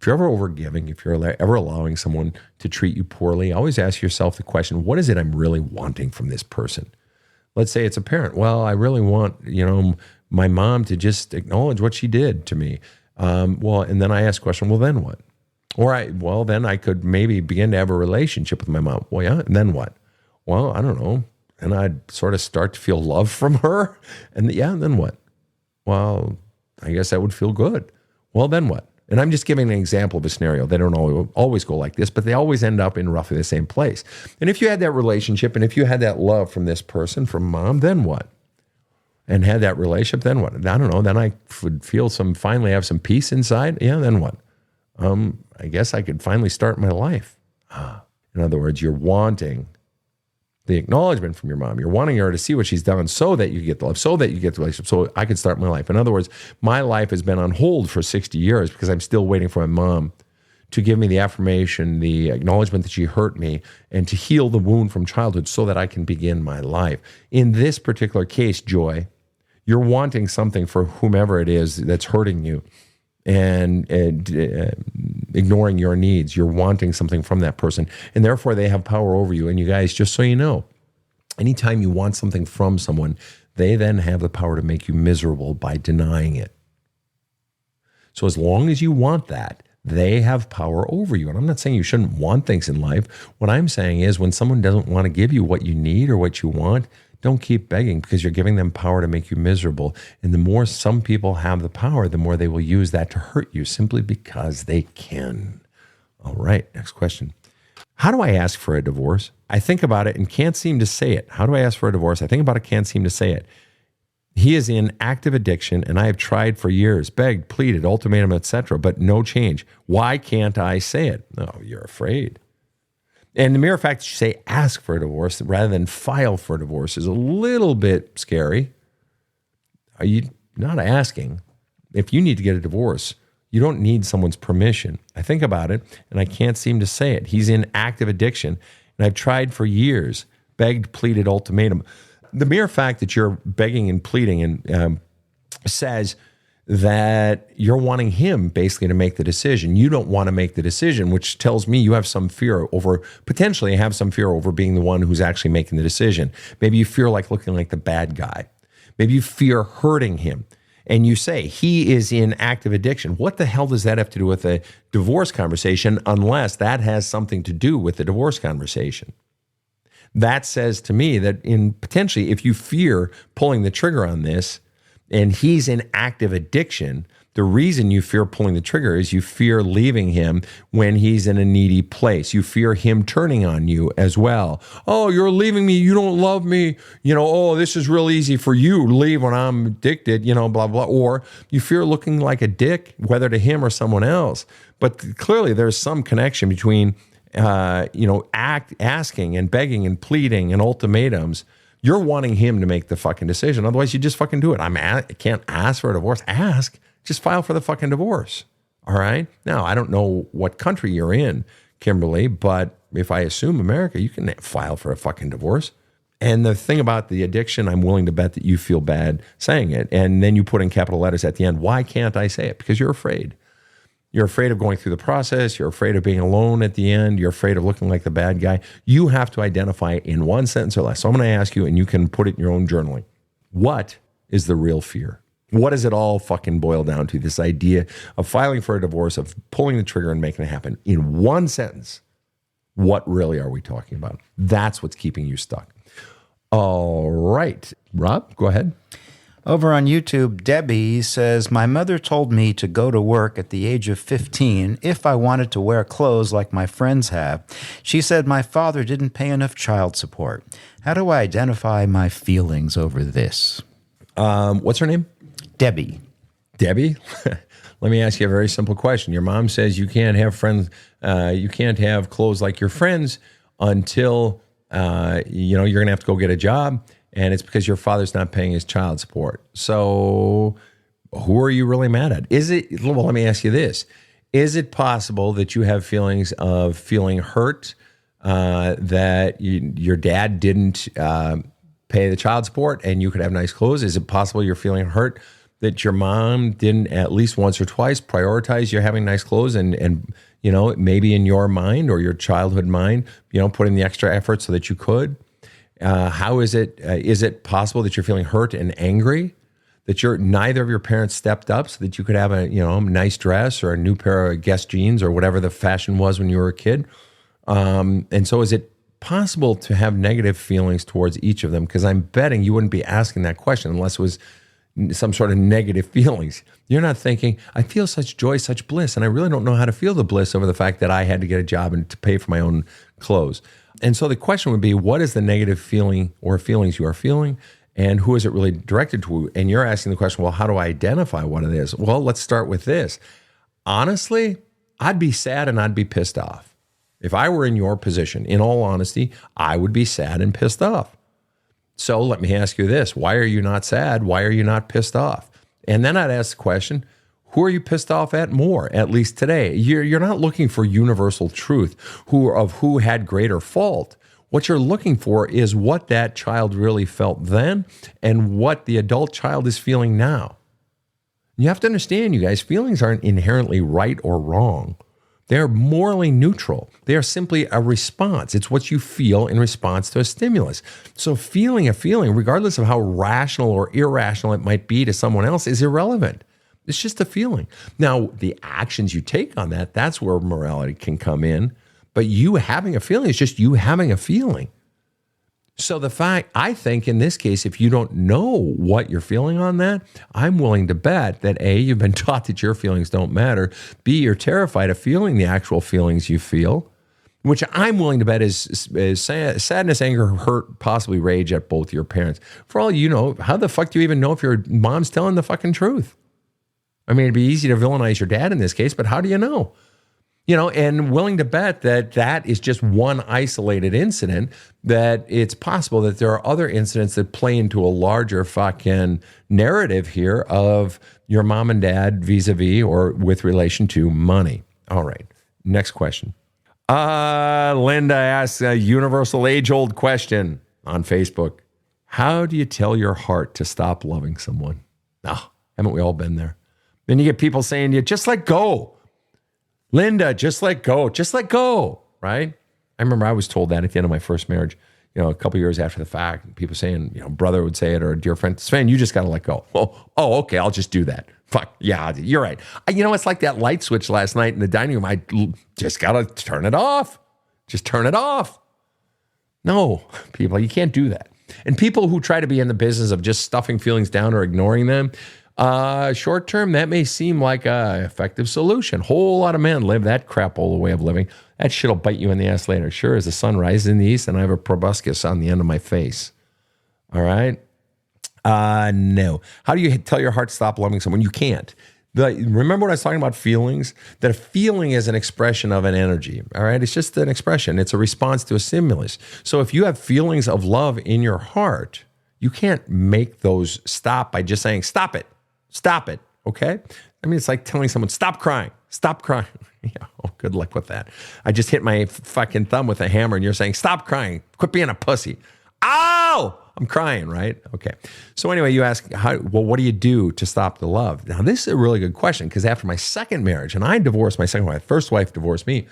If you're ever overgiving, if you're ever allowing someone to treat you poorly, always ask yourself the question, what is it I'm really wanting from this person? Let's say it's a parent. Well, I really want, my mom to just acknowledge what she did to me. And then I ask the question, well, then what? Then I could maybe begin to have a relationship with my mom. Well, yeah, and then what? Well, I don't know. And I'd sort of start to feel love from her. And then what? Well, I guess that would feel good. Well, then what? And I'm just giving an example of a scenario. They don't always go like this, but they always end up in roughly the same place. And if you had that relationship and if you had that love from this person, from mom, then what? And had that relationship, then what? I don't know. Then I would feel finally have some peace inside. Yeah, then what? I guess I could finally start my life. In other words, you're wanting the acknowledgement from your mom. You're wanting her to see what she's done so that you get the love, so that you get the relationship, so I could start my life. In other words, my life has been on hold for 60 years because I'm still waiting for my mom to give me the affirmation, the acknowledgement that she hurt me, and to heal the wound from childhood so that I can begin my life. In this particular case, Joy, you're wanting something for whomever it is that's hurting you and ignoring your needs. You're wanting something from that person, and therefore they have power over you. And you guys, just so you know, anytime you want something from someone, they then have the power to make you miserable by denying it. So as long as you want that, they have power over you. And I'm not saying you shouldn't want things in life. What I'm saying is when someone doesn't want to give you what you need or what you want, don't keep begging, because you're giving them power to make you miserable. And the more some people have the power, the more they will use that to hurt you simply because they can. All right, next question. How do I ask for a divorce? I think about it and can't seem to say it. How do I ask for a divorce? I think about it, can't seem to say it. He is in active addiction, and I have tried for years, begged, pleaded, ultimatum, etc., but no change. Why can't I say it? No, you're afraid. And the mere fact that you say ask for a divorce rather than file for a divorce is a little bit scary. Are you not asking? If you need to get a divorce, you don't need someone's permission. I think about it, and I can't seem to say it. He's in active addiction, and I've tried for years, begged, pleaded, ultimatum. The mere fact that you're begging and pleading and says that you're wanting him basically to make the decision. You don't want to make the decision, which tells me you have some fear over, potentially have some fear over being the one who's actually making the decision. Maybe you fear like looking like the bad guy. Maybe you fear hurting him. And you say, he is in active addiction. What the hell does that have to do with a divorce conversation unless that has something to do with the divorce conversation? That says to me that potentially if you fear pulling the trigger on this, and he's in active addiction, The reason you fear pulling the trigger is you fear leaving him when he's in a needy place. You fear him turning on you as well. Oh, you're leaving me. You don't love me. Oh, this is real easy for you to leave when I'm addicted, blah, blah. Or you fear looking like a dick, whether to him or someone else. But clearly there's some connection between, asking and begging and pleading and ultimatums. You're wanting him to make the fucking decision. Otherwise, you just fucking do it. I can't ask for a divorce. Ask. Just file for the fucking divorce. All right? Now, I don't know what country you're in, Kimberly, but if I assume America, you can file for a fucking divorce. And the thing about the addiction, I'm willing to bet that you feel bad saying it. And then you put in capital letters at the end. Why can't I say it? Because you're afraid. You're afraid of going through the process. You're afraid of being alone at the end. You're afraid of looking like the bad guy. You have to identify in one sentence or less. So I'm going to ask you, and you can put it in your own journaling. What is the real fear? What does it all fucking boil down to? This idea of filing for a divorce, of pulling the trigger and making it happen. In one sentence, what really are we talking about? That's what's keeping you stuck. All right. Rob, go ahead. Over on YouTube, Debbie says, my mother told me to go to work at the age of 15 if I wanted to wear clothes like my friends have. She said my father didn't pay enough child support. How do I identify my feelings over this? What's her name? Debbie. Debbie? Let me ask you a very simple question. Your mom says you can't have friends, you can't have clothes like your friends until, you're going to have to go get a job. And it's because your father's not paying his child support. So who are you really mad at? Well, let me ask you this. Is it possible that you have feelings of feeling hurt that your dad didn't pay the child support and you could have nice clothes? Is it possible you're feeling hurt that your mom didn't at least once or twice prioritize you having nice clothes and maybe in your mind or your childhood mind, put in the extra effort so that you could? How is it possible that you're feeling hurt and angry that neither of your parents stepped up so that you could have a nice dress or a new pair of Guess jeans or whatever the fashion was when you were a kid? And so is it possible to have negative feelings towards each of them? Because I'm betting you wouldn't be asking that question unless it was some sort of negative feelings. You're not thinking, I feel such joy, such bliss, and I really don't know how to feel the bliss over the fact that I had to get a job and to pay for my own clothes. And so the question would be, what is the negative feeling or feelings you are feeling, and who is it really directed to? And you're asking the question, well, how do I identify what it is? Well, let's start with this. Honestly, I'd be sad and I'd be pissed off. If I were in your position, in all honesty, I would be sad and pissed off. So let me ask you this. Why are you not sad? Why are you not pissed off? And then I'd ask the question, who are you pissed off at more, at least today? You're not looking for universal truth who had greater fault. What you're looking for is what that child really felt then and what the adult child is feeling now. You have to understand, you guys, feelings aren't inherently right or wrong. They're morally neutral. They are simply a response. It's what you feel in response to a stimulus. So feeling a feeling, regardless of how rational or irrational it might be to someone else, is irrelevant. It's just a feeling. Now, the actions you take on that, that's where morality can come in. But you having a feeling is just you having a feeling. So the fact, I think in this case, if you don't know what you're feeling on that, I'm willing to bet that A, you've been taught that your feelings don't matter. B, you're terrified of feeling the actual feelings you feel, which I'm willing to bet is sadness, anger, hurt, possibly rage at both your parents. For all you know, how the fuck do you even know if your mom's telling the fucking truth? I mean, it'd be easy to villainize your dad in this case, but how do you know? And willing to bet that that is just one isolated incident, that it's possible that there are other incidents that play into a larger fucking narrative here of your mom and dad vis-a-vis or with relation to money. All right, next question. Linda asks a universal age-old question on Facebook. How do you tell your heart to stop loving someone? Oh, haven't we all been there? Then you get people saying to you, just let go. Linda, just let go, right? I remember I was told that at the end of my first marriage, a couple years after the fact, people saying, brother would say it or a dear friend, Sven, you just got to let go. Oh, okay, I'll just do that. Fuck, yeah, you're right. It's like that light switch last night in the dining room. I just got to turn it off. Just turn it off. No, people, you can't do that. And people who try to be in the business of just stuffing feelings down or ignoring them, Short term, that may seem like a effective solution. Whole lot of men live that crap old way of living. That shit'll bite you in the ass later. Sure as the sun rises in the east and I have a proboscis on the end of my face. All right? No. How do you tell your heart to stop loving someone? You can't. Remember what I was talking about feelings? That a feeling is an expression of an energy, all right? It's just an expression. It's a response to a stimulus. So if you have feelings of love in your heart, you can't make those stop by just saying, stop it, okay? I mean, it's like telling someone, stop crying. Yeah, oh, good luck with that. I just hit my fucking thumb with a hammer and you're saying, stop crying, quit being a pussy. Ow! I'm crying, right? Okay. So anyway, you ask, what do you do to stop the love? Now, this is a really good question because after my second marriage, and I divorced my second wife, first wife divorced me,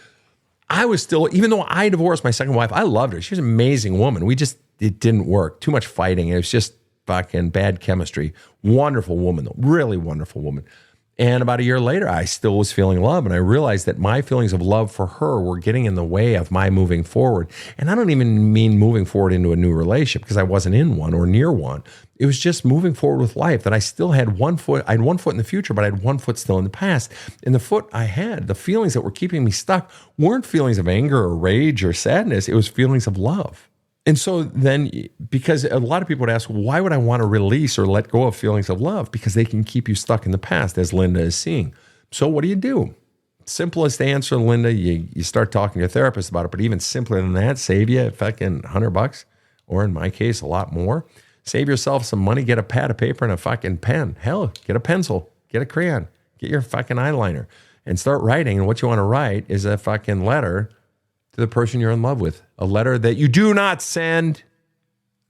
I was still, even though I divorced my second wife, I loved her. She was an amazing woman. It didn't work. Too much fighting. It was just fucking bad chemistry. Wonderful woman, though. Really wonderful woman. And about a year later, I still was feeling love. And I realized that my feelings of love for her were getting in the way of my moving forward. And I don't even mean moving forward into a new relationship because I wasn't in one or near one. It was just moving forward with life that I still had one foot. I had 1 foot in the future, but I had 1 foot still in the past. And the foot I had, the feelings that were keeping me stuck weren't feelings of anger or rage or sadness. It was feelings of love. And so then, because a lot of people would ask, why would I want to release or let go of feelings of love? Because they can keep you stuck in the past, as Linda is seeing. So what do? Simplest answer, Linda, you start talking to your therapist about it. But even simpler than that, save you fucking $100, or in my case, a lot more. Save yourself some money, get a pad of paper and a fucking pen. Hell, get a pencil, get a crayon, get your fucking eyeliner, and start writing. And what you want to write is a fucking letter to the person you're in love with, a letter that you do not send.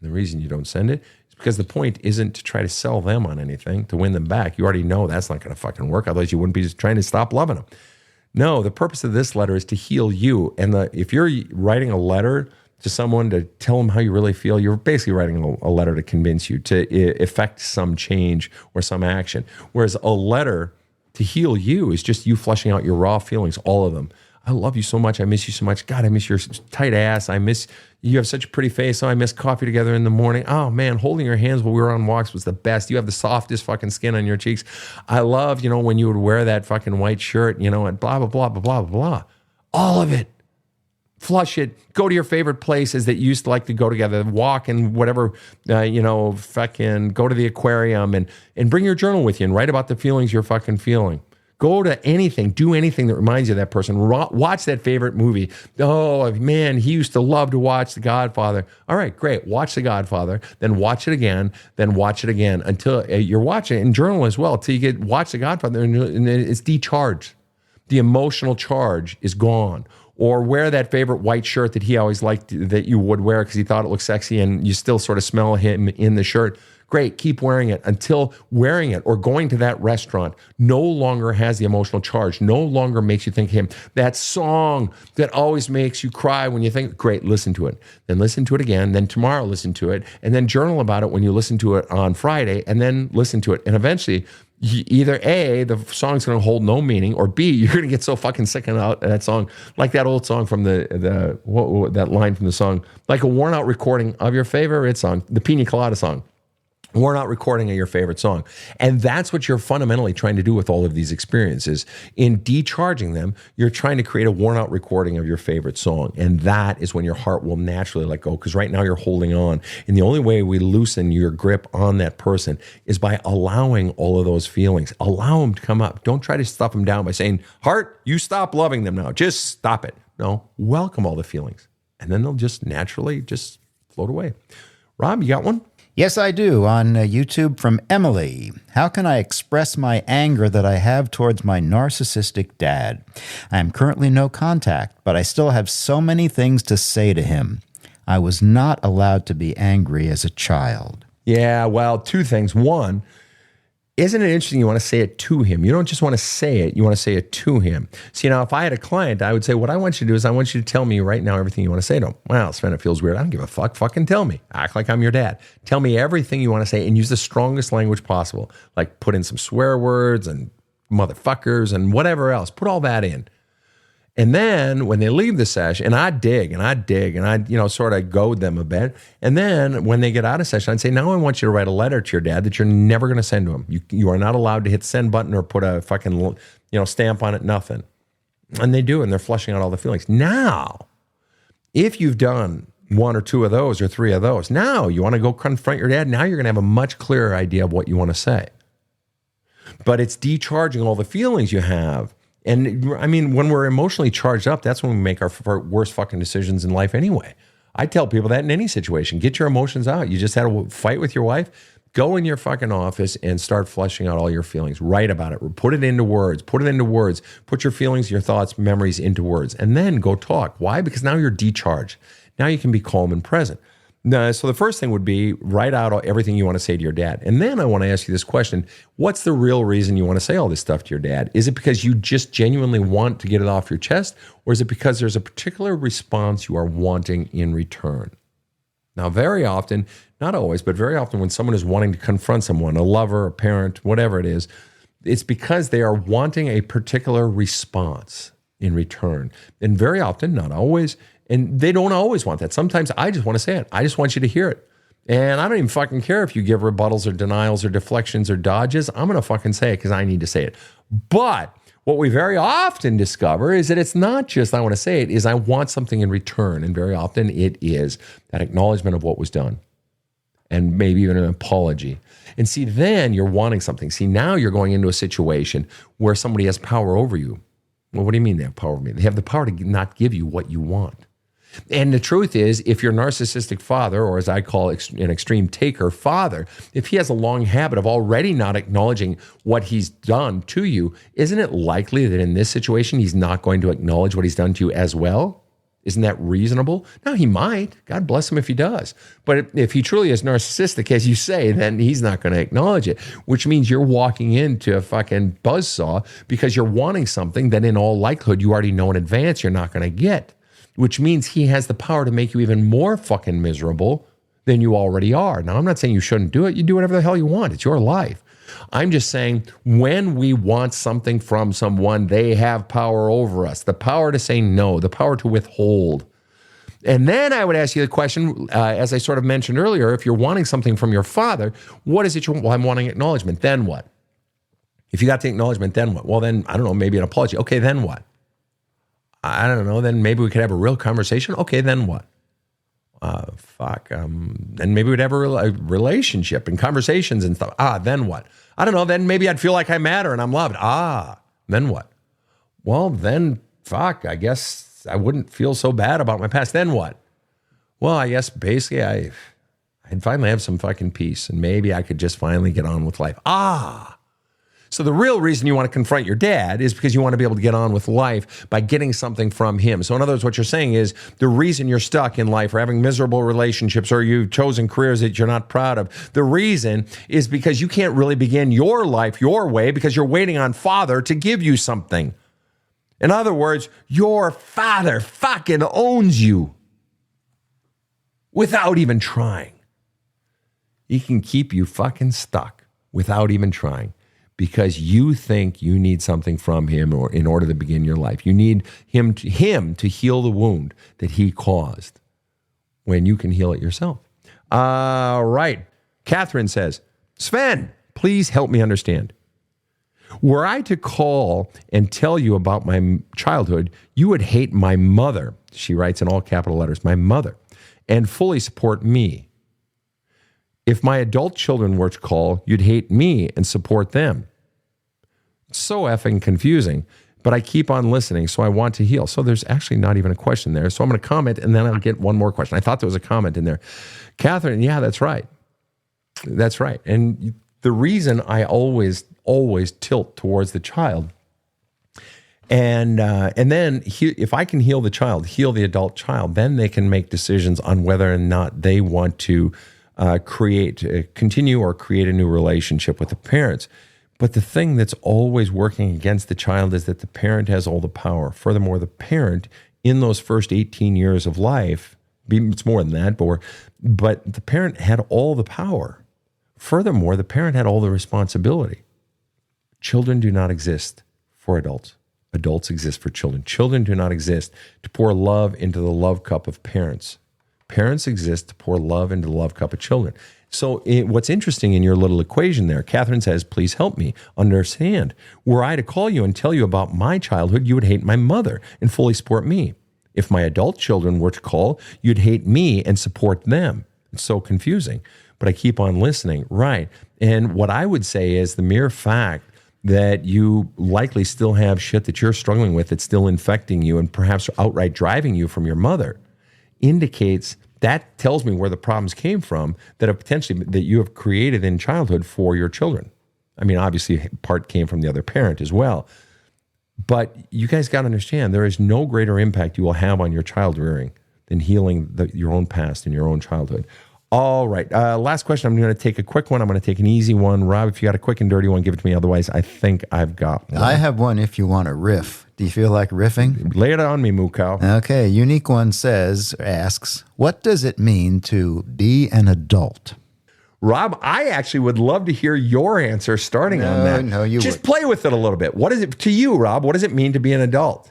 The reason you don't send it is because the point isn't to try to sell them on anything, to win them back. You already know that's not going to fucking work. Otherwise, you wouldn't be just trying to stop loving them. No, the purpose of this letter is to heal you. And if you're writing a letter to someone to tell them how you really feel, you're basically writing a letter to convince you, to effect some change or some action. Whereas a letter to heal you is just you flushing out your raw feelings, all of them. I love you so much. I miss you so much. God, I miss your tight ass. I miss, you have such a pretty face. Oh, I miss coffee together in the morning. Oh man, holding your hands while we were on walks was the best. You have the softest fucking skin on your cheeks. I love, when you would wear that fucking white shirt, and blah, blah, blah, blah, blah, blah. All of it. Flush it. Go to your favorite places that you used to like to go together. Walk and whatever, fucking go to the aquarium and bring your journal with you and write about the feelings you're fucking feeling. Go to anything, do anything that reminds you of that person. Watch that favorite movie. Oh, man, he used to love to watch The Godfather. All right, great. Watch The Godfather, then watch it again, until you're watching it, and journal as well, until you watch The Godfather and it's decharged. The emotional charge is gone. Or wear that favorite white shirt that he always liked that you would wear because he thought it looked sexy and you still sort of smell him in the shirt. Great, keep wearing it until wearing it or going to that restaurant no longer has the emotional charge, no longer makes you think of him. That song that always makes you cry when you think, great, listen to it. Then listen to it again, then tomorrow listen to it, and then journal about it when you listen to it on Friday, and then listen to it. And eventually, either A, the song's going to hold no meaning, or B, you're going to get so fucking sick of that song, like that old song from that line from the song, like a worn out recording of your favorite song, the Pina Colada song. Worn out recording of your favorite song. And that's what you're fundamentally trying to do with all of these experiences. In decharging them, you're trying to create a worn out recording of your favorite song. And that is when your heart will naturally let go, because right now you're holding on. And the only way we loosen your grip on that person is by allowing all of those feelings. Allow them to come up. Don't try to stuff them down by saying, heart, you stop loving them now. Just stop it. No, welcome all the feelings. And then they'll just naturally just float away. Rob, you got one? Yes, I do. On YouTube from Emily. How can I express my anger that I have towards my narcissistic dad? I am currently no contact, but I still have so many things to say to him. I was not allowed to be angry as a child. Yeah, well, two things. One, isn't it interesting you want to say it to him? You don't just want to say it, you want to say it to him. See, now, if I had a client, I would say, what I want you to do is I want you to tell me right now everything you want to say to him. Well, Sven, it feels weird. I don't give a fuck. Fucking tell me. Act like I'm your dad. Tell me everything you want to say and use the strongest language possible. Like put in some swear words and motherfuckers and whatever else. Put all that in. And then when they leave the session, and I dig and I sort of goad them a bit. And then when they get out of session, I'd say, now I want you to write a letter to your dad that you're never going to send to him. You are not allowed to hit the send button or put a fucking, stamp on it, nothing. And they do, and they're flushing out all the feelings. Now, if you've done one or two of those or three of those, now you want to go confront your dad. Now you're going to have a much clearer idea of what you want to say. But it's decharging all the feelings you have. And I mean, when we're emotionally charged up, that's when we make our worst fucking decisions in life anyway. I tell people that in any situation. Get your emotions out. You just had a fight with your wife. Go in your fucking office and start flushing out all your feelings. Write about it. Put it into words. Put your feelings, your thoughts, memories into words. And then go talk. Why? Because now you're decharged. Now you can be calm and present. So the first thing would be write out everything you want to say to your dad. And then I want to ask you this question. What's the real reason you want to say all this stuff to your dad? Is it because you just genuinely want to get it off your chest? Or is it because there's a particular response you are wanting in return? Now, very often, not always, but very often when someone is wanting to confront someone, a lover, a parent, whatever it is, it's because they are wanting a particular response in return. And very often, not always, and they don't always want that. Sometimes I just want to say it. I just want you to hear it. And I don't even fucking care if you give rebuttals or denials or deflections or dodges. I'm going to fucking say it because I need to say it. But what we very often discover is that it's not just I want to say it, is I want something in return. And very often it is that acknowledgement of what was done and maybe even an apology. And see, then you're wanting something. See, now you're going into a situation where somebody has power over you. Well, what do you mean they have power over me? They have the power to not give you what you want. And the truth is, if your narcissistic father, or as I call an extreme taker father, if he has a long habit of already not acknowledging what he's done to you, isn't it likely that in this situation, he's not going to acknowledge what he's done to you as well? Isn't that reasonable? Now, he might. God bless him if he does. But if he truly is narcissistic, as you say, then he's not going to acknowledge it, which means you're walking into a fucking buzzsaw because you're wanting something that in all likelihood you already know in advance you're not going to get, which means he has the power to make you even more fucking miserable than you already are. Now, I'm not saying you shouldn't do it. You do whatever the hell you want. It's your life. I'm just saying when we want something from someone, they have power over us, the power to say no, the power to withhold. And then I would ask you the question, as I sort of mentioned earlier, if you're wanting something from your father, what is it you want? Well, I'm wanting acknowledgement. Then what? If you got the acknowledgement, then what? Well, then, I don't know, maybe an apology. Okay, then what? I don't know, then maybe we could have a real conversation. Okay, then what? Then maybe we'd have a relationship and conversations and stuff. Then what? I don't know, then maybe I'd feel like I matter and I'm loved. Then what? Well, then, I guess I wouldn't feel so bad about my past. Then what? Well, I guess basically I'd finally have some fucking peace and maybe I could just finally get on with life. So the real reason you want to confront your dad is because you want to be able to get on with life by getting something from him. So in other words, what you're saying is the reason you're stuck in life or having miserable relationships or you've chosen careers that you're not proud of, the reason is because you can't really begin your life your way because you're waiting on father to give you something. In other words, your father fucking owns you without even trying. He can keep you fucking stuck without even trying. Because you think you need something from him or in order to begin your life. You need him to heal the wound that he caused when you can heal it yourself. All right. Catherine says, Sven, please help me understand. Were I to call and tell you about my childhood, you would hate my mother. She writes in all capital letters, my mother, and fully support me. If my adult children were to call, you'd hate me and support them. It's so effing confusing, but I keep on listening, so I want to heal. So there's actually not even a question there. So I'm going to comment, and then I'll get one more question. I thought there was a comment in there. Catherine, yeah, that's right. That's right. And the reason I always tilt towards the child, and then if I can heal the child, heal the adult child, then they can make decisions on whether or not they want to continue or create a new relationship with the parents. But the thing that's always working against the child is that the parent has all the power. Furthermore, the parent in those first 18 years of life, it's more than that, but the parent had all the power. Furthermore, the parent had all the responsibility. Children do not exist for adults. Adults exist for children. Children do not exist to pour love into the love cup of parents. Parents exist to pour love into the love cup of children. So what's interesting in your little equation there, Catherine says, please help me understand. Were I to call you and tell you about my childhood, you would hate my mother and fully support me. If my adult children were to call, you'd hate me and support them. It's so confusing, but I keep on listening. Right. And what I would say is the mere fact that you likely still have shit that you're struggling with that's still infecting you and perhaps outright driving you from your mother indicates, that tells me where the problems came from that have potentially that you have created in childhood for your children. I mean, obviously part came from the other parent as well, but you guys got to understand there is no greater impact you will have on your child rearing than healing your own past and your own childhood. All right. Last question. I'm going to take a quick one. I'm going to take an easy one. Rob, if you got a quick and dirty one, give it to me. Otherwise, I think I've got one. I have one if you want to riff. Do you feel like riffing? Lay it on me, Mukau. Okay. Unique One asks, what does it mean to be an adult? Rob, I actually would love to hear your answer starting on that. No, you just wouldn't. play with it a little bit. What is it to you, Rob? What does it mean to be an adult?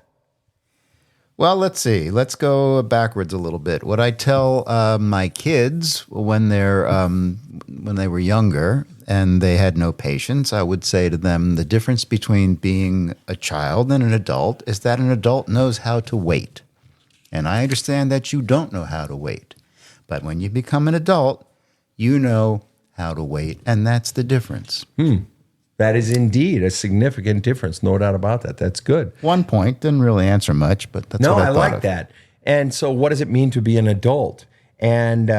Well, let's see. Let's go backwards a little bit. What I tell my kids when they were younger and they had no patience, I would say to them, the difference between being a child and an adult is that an adult knows how to wait. And I understand that you don't know how to wait. But when you become an adult, you know how to wait, and that's the difference. That is indeed a significant difference. No doubt about that. That's good. One point, didn't really answer much, but that's No, what I I thought like of. that. And so what does it mean to be an adult? And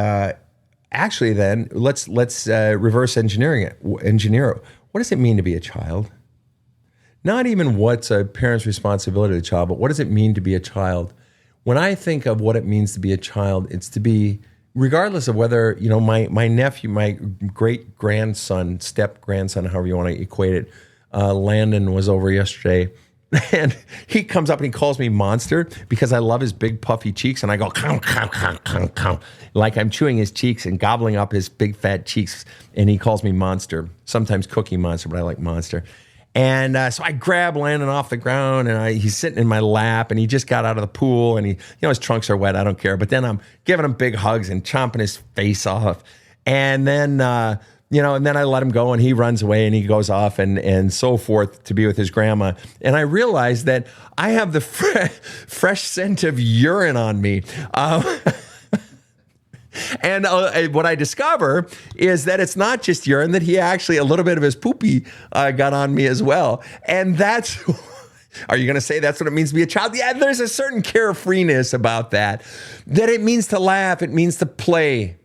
actually then, let's reverse engineer it. What does it mean to be a child? Not even what's a parent's responsibility to the child, but what does it mean to be a child? When I think of what it means to be a child, it's to be, regardless of whether, my nephew, my great-grandson, step-grandson, however you want to equate it, Landon was over yesterday, and he comes up and he calls me monster because I love his big puffy cheeks, and I go, cow, cow, cow, cow, cow, like I'm chewing his cheeks and gobbling up his big fat cheeks, and he calls me monster, sometimes Cookie Monster, but I like monster. And so I grab Landon off the ground, and he's sitting in my lap, and he just got out of the pool, and his trunks are wet. I don't care. But then I'm giving him big hugs and chomping his face off. And then, and then I let him go, and he runs away, and he goes off and so forth to be with his grandma. And I realized that I have the fresh scent of urine on me. And what I discover is that it's not just urine, that he actually, a little bit of his poopy got on me as well. And that's, are you going to say that's what it means to be a child? Yeah, there's a certain carefreeness about that it means to laugh. It means to play.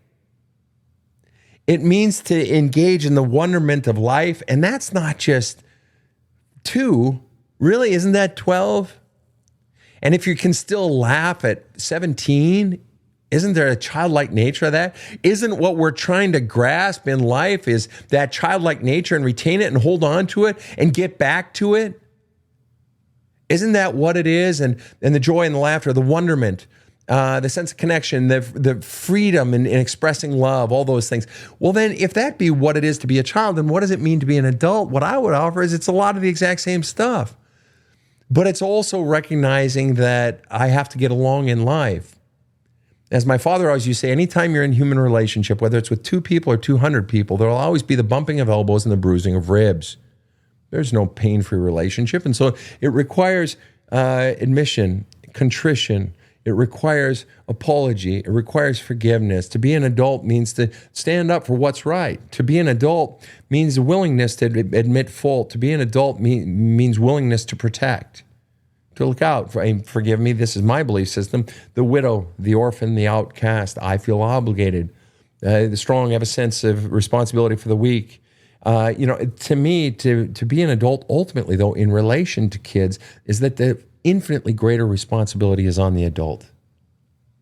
It means to engage in the wonderment of life. And that's not just 2. Really, isn't that 12? And if you can still laugh at 17, isn't there a childlike nature of that? Isn't what we're trying to grasp in life is that childlike nature and retain it and hold on to it and get back to it? Isn't that what it is? And the joy and the laughter, the wonderment, the sense of connection, the freedom in expressing love, all those things. Well, then if that be what it is to be a child, then what does it mean to be an adult? What I would offer is it's a lot of the exact same stuff. But it's also recognizing that I have to get along in life. As my father always used to say, anytime you're in human relationship, whether it's with 2 people or 200 people, there'll always be the bumping of elbows and the bruising of ribs. There's no pain-free relationship. And so it requires admission, contrition. It requires apology. It requires forgiveness. To be an adult means to stand up for what's right. To be an adult means a willingness to admit fault. To be an adult means willingness to protect. To look out, forgive me, this is my belief system, the widow, the orphan, the outcast. I feel obligated. The strong have a sense of responsibility for the weak. To me, to be an adult, ultimately, though, in relation to kids, is that the infinitely greater responsibility is on the adult.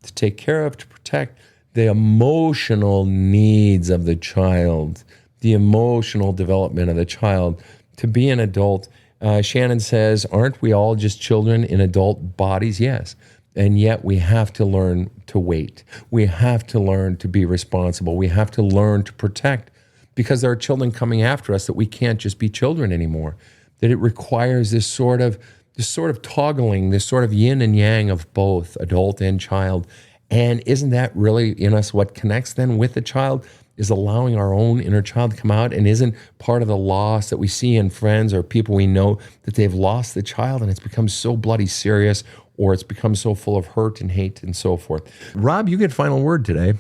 To take care of, to protect the emotional needs of the child, the emotional development of the child. To be an adult, Shannon says, aren't we all just children in adult bodies? Yes. And yet we have to learn to wait. We have to learn to be responsible. We have to learn to protect because there are children coming after us that we can't just be children anymore. That it requires this sort of this sort of toggling, this sort of yin and yang of both adult and child. And isn't that really in us what connects then with the child, is allowing our own inner child to come out? And isn't part of the loss that we see in friends or people we know that they've lost the child and it's become so bloody serious, or it's become so full of hurt and hate and so forth? Rob, you get final word today.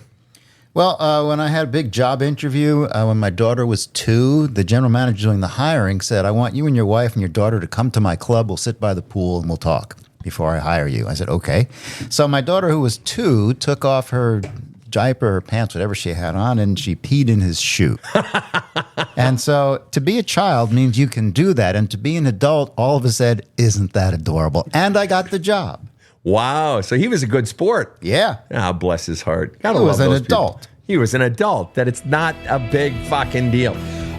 Well, when I had a big job interview, when my daughter was 2, the general manager doing the hiring said, I want you and your wife and your daughter to come to my club. We'll sit by the pool and we'll talk before I hire you. I said, okay. So my daughter, who was 2, took off her diaper, her pants, whatever she had on, and she peed in his shoe. And so to be a child means you can do that. And to be an adult, all of us said, isn't that adorable? And I got the job. Wow. So he was a good sport. Yeah. Ah, bless his heart. He was an adult. He was an adult, that it's not a big fucking deal.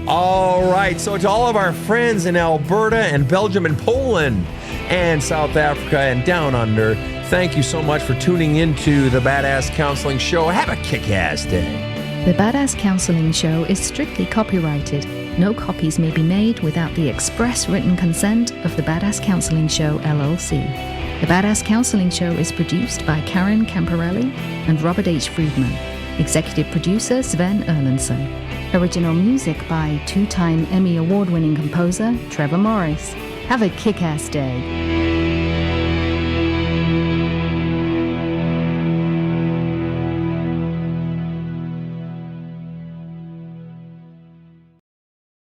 All right. So to all of our friends in Alberta and Belgium and Poland and South Africa and down under, thank you so much for tuning into the Badass Counseling Show. Have a kick-ass day. The Badass Counseling Show is strictly copyrighted. No copies may be made without the express written consent of the Badass Counseling Show, LLC. The Badass Counseling Show is produced by Karen Camparelli and Robert H. Friedman. Executive producer Sven Erlandson. Original music by 2-time Emmy Award-winning composer Trevor Morris. Have a kick-ass day.